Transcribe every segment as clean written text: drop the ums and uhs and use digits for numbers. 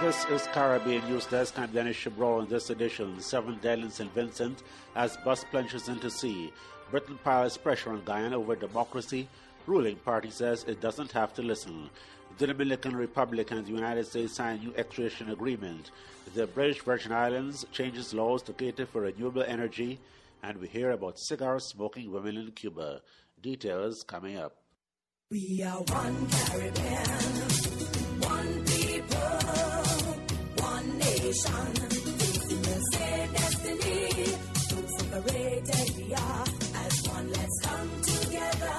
This is Caribbean News Desk. I'm Dennis Chabreau. In this edition, 7 dead in St Vincent as bus plunges into sea. Britain piles pressure on Guyana over democracy. Ruling party says it doesn't have to listen. The Dominican Republic and the United States sign new extradition agreement. The British Virgin Islands changes laws to cater for renewable energy. And we hear about cigar-smoking women in Cuba. Details coming up. We are one Caribbean, one people, one nation. Facing the same destiny, so separated we are. As one, let's come together.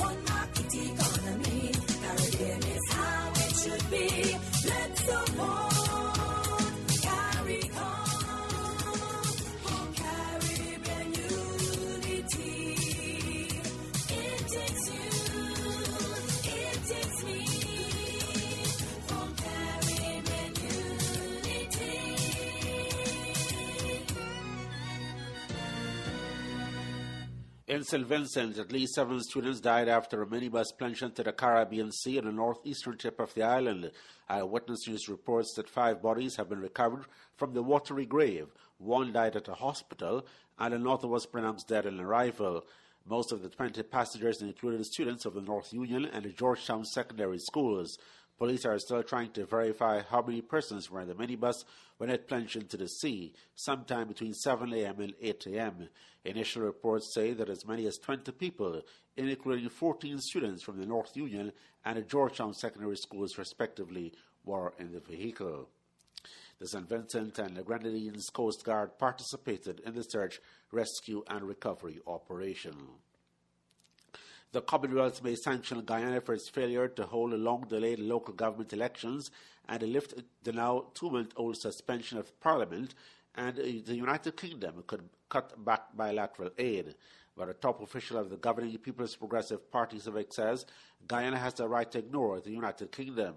One market economy. Caribbean is how it should be. Let's support. In St Vincent, at least 7 students died after a minibus plunged into the Caribbean Sea on the northeastern tip of the island. Eyewitness News reports that 5 bodies have been recovered from the watery grave. 1 died at a hospital, and another was pronounced dead on arrival. Most of the 20 passengers included students of the North Union and the Georgetown secondary schools. Police are still trying to verify how many persons were in the minibus when it plunged into the sea, sometime between 7 a.m. and 8 a.m. Initial reports say that as many as 20 people, including 14 students from the North Union and the Georgetown secondary schools respectively, were in the vehicle. The St. Vincent and the Grenadines Coast Guard participated in the search, rescue and recovery operation. The Commonwealth may sanction Guyana for its failure to hold long-delayed local government elections and lift the now 2-month-old suspension of Parliament, and the United Kingdom could cut back bilateral aid. But a top official of the governing People's Progressive Party Civic says Guyana has the right to ignore the United Kingdom.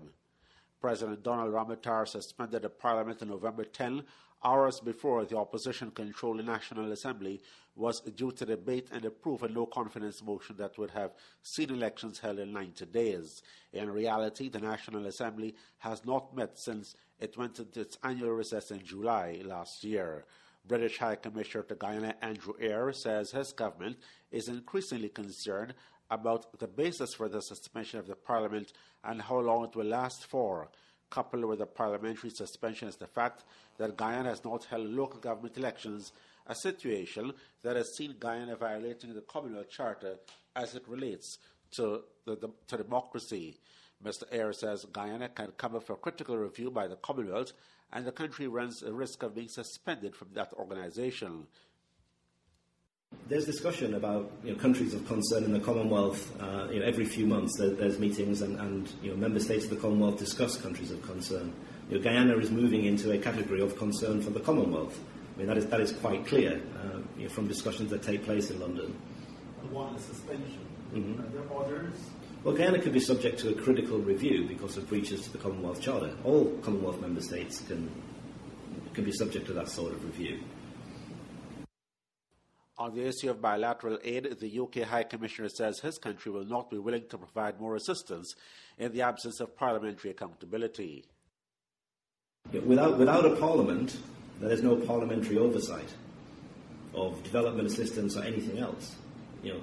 President Donald Ramotar suspended the Parliament on November 10, hours before the opposition-controlled National Assembly was due to debate and approve a no-confidence motion that would have seen elections held in 90 days. In reality, the National Assembly has not met since it went into its annual recess in July last year. British High Commissioner to Guyana Andrew Eyre says his government is increasingly concerned about the basis for the suspension of the Parliament and how long it will last for. Coupled with the parliamentary suspension is the fact that Guyana has not held local government elections, a situation that has seen Guyana violating the Commonwealth Charter as it relates to democracy. Mr. Eyre says Guyana can come up for critical review by the Commonwealth, and the country runs a risk of being suspended from that organization. There's discussion about countries of concern in the Commonwealth. Every few months there's meetings and member states of the Commonwealth discuss countries of concern. Guyana is moving into a category of concern for the Commonwealth. I mean, that is quite clear from discussions that take place in London. The one is suspension. Mm-hmm. Are there others? Well, Guyana could be subject to a critical review because of breaches to the Commonwealth Charter. All Commonwealth member states can be subject to that sort of review. On the issue of bilateral aid, the UK High Commissioner says his country will not be willing to provide more assistance in the absence of parliamentary accountability. Without a parliament, there is no parliamentary oversight of development assistance or anything else.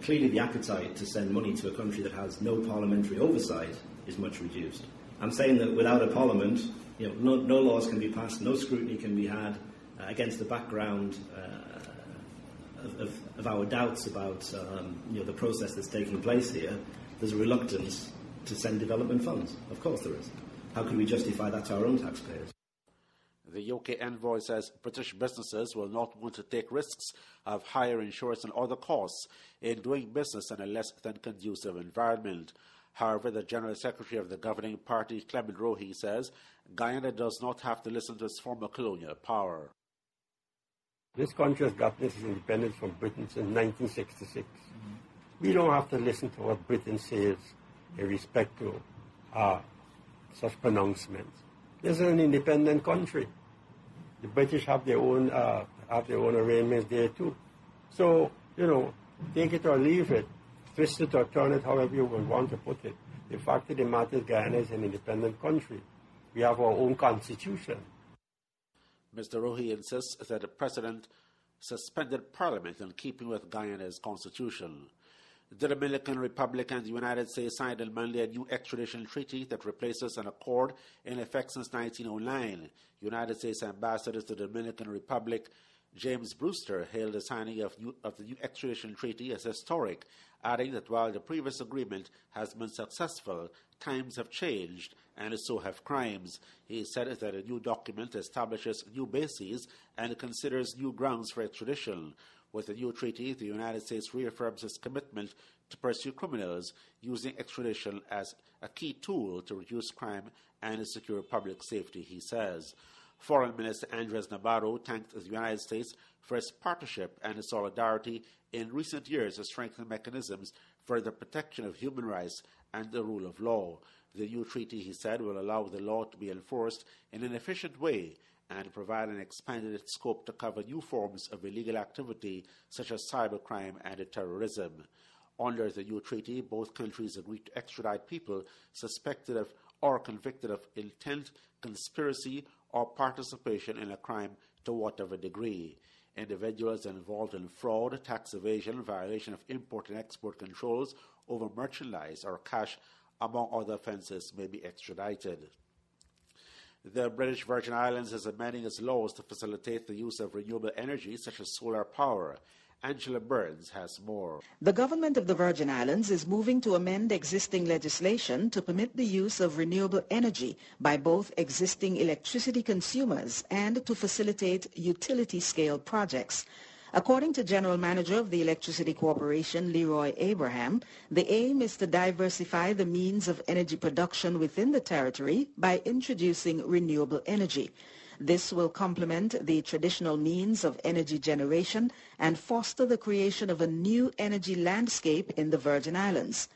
Clearly the appetite to send money to a country that has no parliamentary oversight is much reduced. I'm saying that without a parliament, no laws can be passed, no scrutiny can be had against the background of our doubts about the process that's taking place here. There's a reluctance to send development funds. Of course there is. How can we justify that to our own taxpayers? The UK envoy says British businesses will not want to take risks of higher insurance and other costs in doing business in a less than conducive environment. However, the General Secretary of the governing party, Clement Rohe, says Guyana does not have to listen to its former colonial power. This country has gotten its independence from Britain since 1966. We don't have to listen to what Britain says in respect to such pronouncements. This is an independent country. The British have their own arrangements there too. So, take it or leave it, twist it or turn it however you would want to put it. The fact of the matter is Guyana is an independent country. We have our own constitution. Mr. Rohi insists that the president suspended parliament in keeping with Guyana's constitution. The Dominican Republic and the United States signed on Monday a new extradition treaty that replaces an accord in effect since 1909. United States Ambassador to the Dominican Republic James Brewster hailed the signing of the new extradition treaty as historic, adding that while the previous agreement has been successful, times have changed, and so have crimes. He said that a new document establishes new bases and considers new grounds for extradition. With the new treaty, the United States reaffirms its commitment to pursue criminals, using extradition as a key tool to reduce crime and secure public safety, he says. Foreign Minister Andres Navarro thanked the United States for its partnership and its solidarity in recent years to strengthen mechanisms for the protection of human rights and the rule of law. The new treaty, he said, will allow the law to be enforced in an efficient way and provide an expanded scope to cover new forms of illegal activity such as cybercrime and terrorism. Under the new treaty, both countries agreed to extradite people suspected of or convicted of intent, conspiracy, or participation in a crime to whatever degree. Individuals involved in fraud, tax evasion, violation of import and export controls over merchandise or cash, among other offences, may be extradited. The British Virgin Islands is amending its laws to facilitate the use of renewable energy such as solar power. Angela Burns has more. The government of the Virgin Islands is moving to amend existing legislation to permit the use of renewable energy by both existing electricity consumers and to facilitate utility-scale projects. According to General Manager of the Electricity Corporation, Leroy Abraham, the aim is to diversify the means of energy production within the territory by introducing renewable energy. This will complement the traditional means of energy generation and foster the creation of a new energy landscape in the Virgin Islands.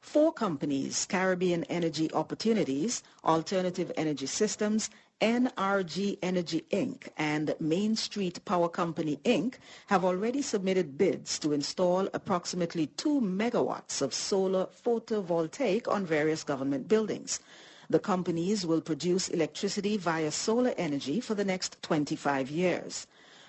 4 companies, Caribbean Energy Opportunities, Alternative Energy Systems, NRG Energy Inc., and Main Street Power Company Inc., have already submitted bids to install approximately 2 megawatts of solar photovoltaic on various government buildings. The companies will produce electricity via solar energy for the next 25 years.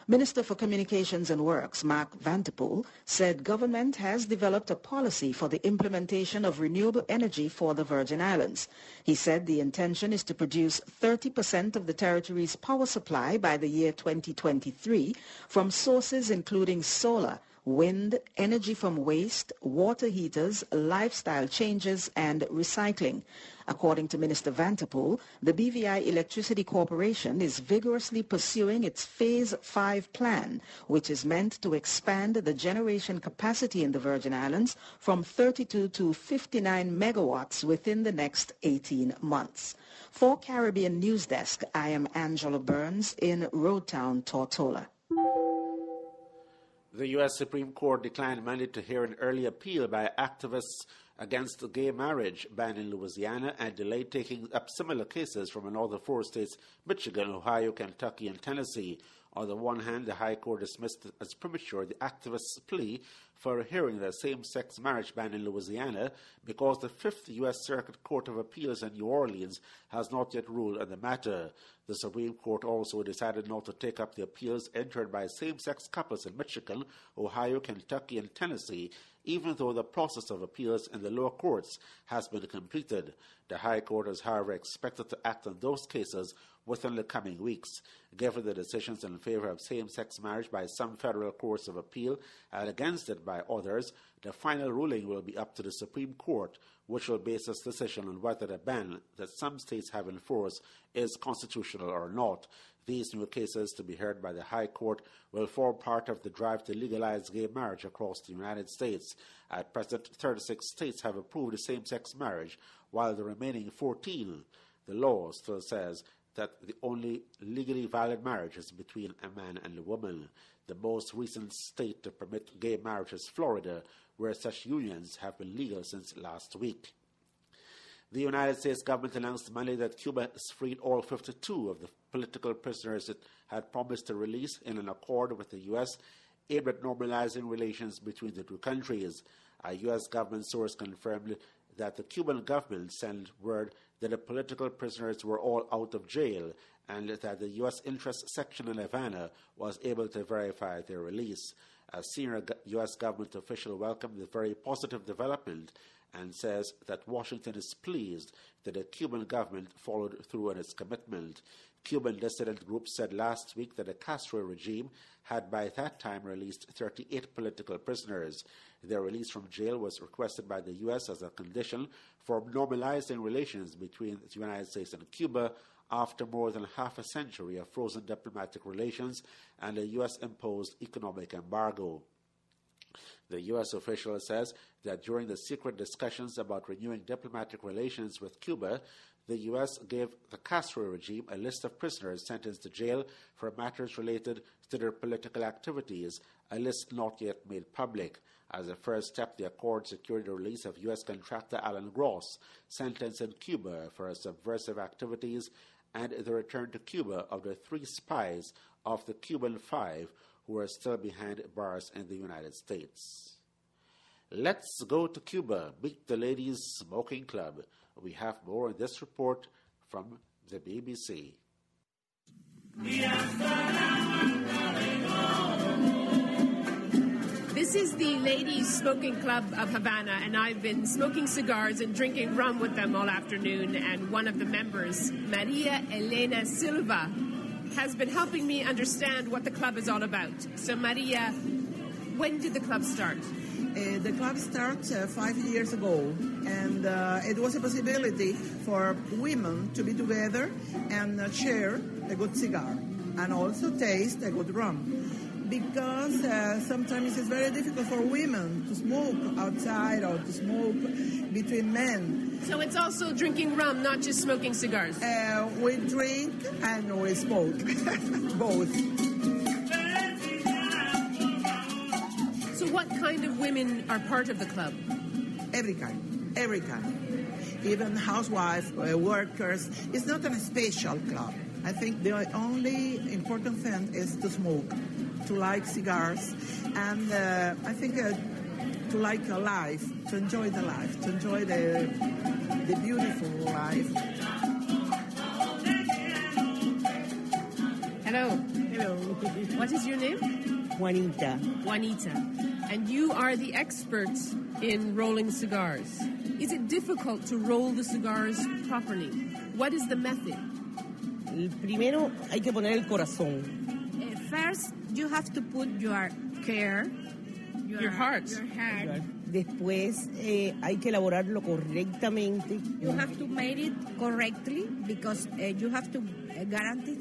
Minister for Communications and Works, Mark Vanterpool, said government has developed a policy for the implementation of renewable energy for the Virgin Islands. He said the intention is to produce 30% of the territory's power supply by the year 2023 from sources including solar, wind, energy from waste, water heaters, lifestyle changes, and recycling. According to Minister Vanterpool, the BVI Electricity Corporation is vigorously pursuing its Phase 5 plan, which is meant to expand the generation capacity in the Virgin Islands from 32 to 59 megawatts within the next 18 months. For Caribbean News Desk, I am Angela Burns in Roadtown, Tortola. The U.S. Supreme Court declined Monday to hear an early appeal by activists against the gay marriage ban in Louisiana and delayed taking up similar cases from another 4 states, Michigan, Ohio, Kentucky, and Tennessee. On the one hand, the High Court dismissed as premature the activists' plea for hearing the same-sex marriage ban in Louisiana because the 5th U.S. Circuit Court of Appeals in New Orleans has not yet ruled on the matter. The Supreme Court also decided not to take up the appeals entered by same-sex couples in Michigan, Ohio, Kentucky, and Tennessee, even though the process of appeals in the lower courts has been completed. The High Court is, however, expected to act on those cases within the coming weeks. Given the decisions in favor of same-sex marriage by some federal courts of appeal and against it by others, the final ruling will be up to the Supreme Court, which will base its decision on whether the ban that some states have enforced is constitutional or not. These new cases, to be heard by the High Court, will form part of the drive to legalize gay marriage across the United States. At present, 36 states have approved same-sex marriage, while the remaining 14, the law still says that the only legally valid marriage is between a man and a woman. The most recent state to permit gay marriage is Florida, where such unions have been legal since last week. The United States government announced Monday that Cuba has freed all 52 of the political prisoners it had promised to release in an accord with the U.S. aimed at normalizing relations between the 2 countries. A U.S. government source confirmed that the Cuban government sent word that the political prisoners were all out of jail and that the U.S. Interest Section in Havana was able to verify their release. A senior U.S. government official welcomed the very positive development and says that Washington is pleased that the Cuban government followed through on its commitment. Cuban dissident groups said last week that the Castro regime had by that time released 38 political prisoners. Their release from jail was requested by the U.S. as a condition for normalizing relations between the United States and Cuba after more than half a century of frozen diplomatic relations and a U.S.-imposed economic embargo. The U.S. official says that during the secret discussions about renewing diplomatic relations with Cuba, the U.S. gave the Castro regime a list of prisoners sentenced to jail for matters related to their political activities, a list not yet made public. As a first step, the accord secured the release of U.S. contractor Alan Gross, sentenced in Cuba for subversive activities, and the return to Cuba of the 3 spies of the Cuban 5 who are still behind bars in the United States. Let's go to Cuba, meet the Ladies Smoking Club. We have more in this report from the BBC. This is the Ladies Smoking Club of Havana, and I've been smoking cigars and drinking rum with them all afternoon, and one of the members, Maria Elena Silva, has been helping me understand what the club is all about. So, Maria, when did the club start? The club started 5 years ago, and it was a possibility for women to be together and share a good cigar and also taste a good rum. Because sometimes it's very difficult for women to smoke outside or to smoke between men. So it's also drinking rum, not just smoking cigars? We drink and we smoke, both. So what kind of women are part of the club? Every kind. Even housewives, workers. It's not a special club. I think the only important thing is to smoke, to like cigars, and I think to like a life, to enjoy the life, to enjoy the beautiful life. Hello. Hello. What is your name? Juanita. Juanita. And you are the expert in rolling cigars. Is it difficult to roll the cigars properly? What is the method? Primero hay que poner el corazón. First, you have to put your care, your heart. Después hay que elaborarlo correctamente. You have to make it correctly because you have to guarantee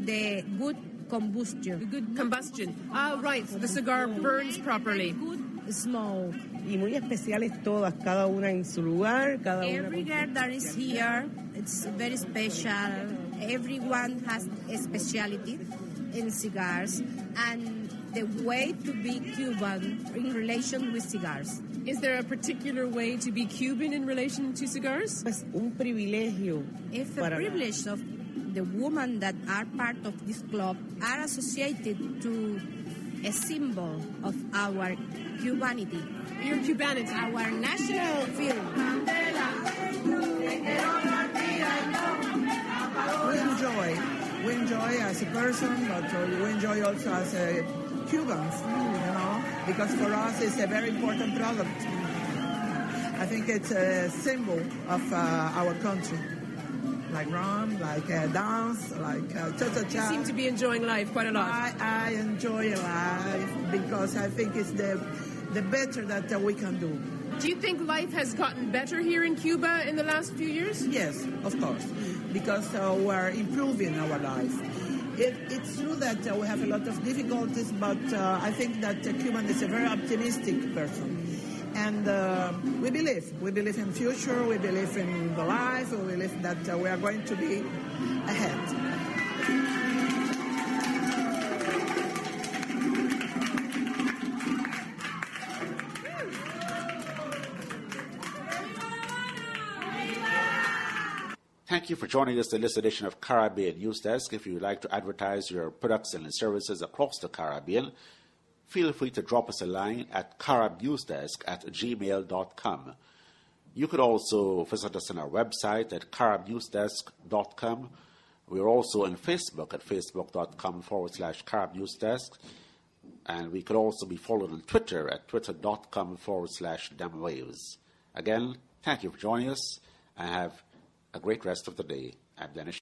the good combustion. The good combustion. Ah, right. The cigar burns properly. Good smoke. Y muy especiales todas, cada una en su lugar. Every girl that is here, it's very special. Everyone has a specialty in cigars, and the way to be Cuban in relation with cigars. Is there a particular way to be Cuban in relation to cigars? Es un privilegio. It's a privilege of the women that are part of this club are associated to a symbol of our Cubanity. Your Cubanity. Our national film. We enjoy as a person, but we enjoy also as a Cubans, because for us it's a very important product. I think it's a symbol of our country. Like rum, like dance, like cha-cha-cha. You seem to be enjoying life quite a lot. I enjoy life because I think it's the better that we can do. Do you think life has gotten better here in Cuba in the last few years? Yes, of course, because we're improving our life. It's true that we have a lot of difficulties, but I think that Cuban is a very optimistic person. And we believe in future, we believe in the life, we believe that we are going to be ahead. Thank you for joining us in this edition of Caribbean News Desk. If you would like to advertise your products and services across the Caribbean, feel free to drop us a line at caribnewsdesk@gmail.com. You could also visit us on our website at caribnewsdesk.com. We're also on Facebook at facebook.com/caribnewsdesk. And we could also be followed on Twitter at twitter.com/demwaves. Again, thank you for joining us, and have a great rest of the day. I'm Dennis.